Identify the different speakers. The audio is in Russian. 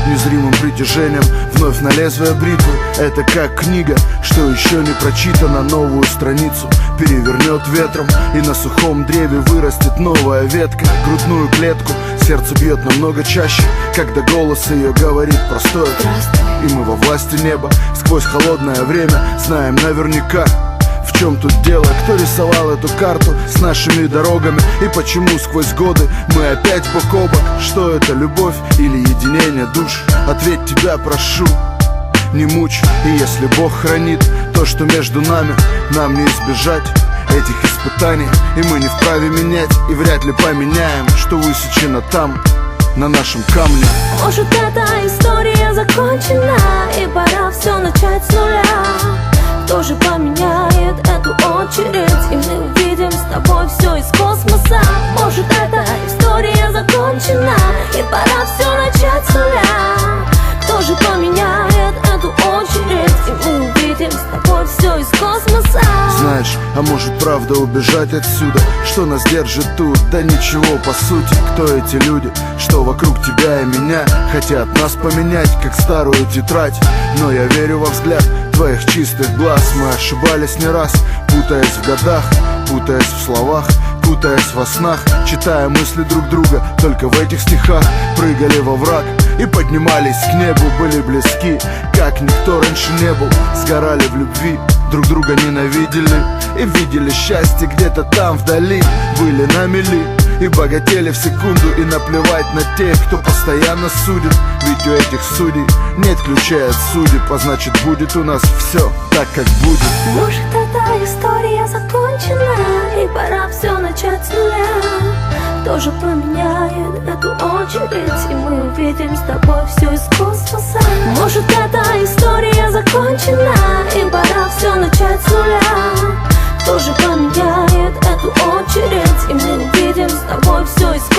Speaker 1: незримым притяжением вновь на лезвие бритвы. Это как книга, что еще не прочитана, новую страницу перевернет ветром, и на сухом древе вырастет новая ветка. Грудную клетку сердце бьет намного чаще, когда голос ее говорит простое: и мы во власти неба. Сквозь холодное время знаем наверняка, в чем тут дело, кто рисовал эту карту с нашими дорогами, и почему сквозь годы мы опять бок о бок. Что это, любовь или единение душ? Ответь, тебя прошу, не мучь. И если Бог хранит то, что между нами, нам не избежать этих испытаний, и мы не вправе менять, и вряд ли поменяем, что высечено там, на нашем камне.
Speaker 2: Может, эта история закончена, и пора все начать с нуля. Кто же поменяет эту очередь, и мы увидим с тобой все из космоса? Может, эта история закончена, и пора все начать с нуля. Кто же поменяет эту очередь, и мы увидим с тобой все из космоса?
Speaker 1: Знаешь, а может правда убежать отсюда? Что нас держит тут? Да ничего по сути. Кто эти люди, что вокруг тебя и меня хотят нас поменять, как старую тетрадь? Но я верю во взгляд твоих чистых глаз. Мы ошибались не раз, путаясь в годах, путаясь в словах, путаясь во снах, читая мысли друг друга только в этих стихах. Прыгали во враг и поднимались к небу, были близки, как никто раньше не был. Сгорали в любви, друг друга ненавидели и видели счастье где-то там вдали. Были на мели и богатели в секунду, и наплевать на тех, кто постоянно судит. Ведь у этих судей нет ключей от судеб, а значит будет у нас все так, как будет.
Speaker 2: Может, эта история закончена, и пора все начать с нуля. Кто же поменяет эту очередь, и мы увидим с тобой все из космоса? Может, эта история закончена, и пора все начать с нуля. Кто же поменяет эту очередь, и мы увидим с тобой все из космоса?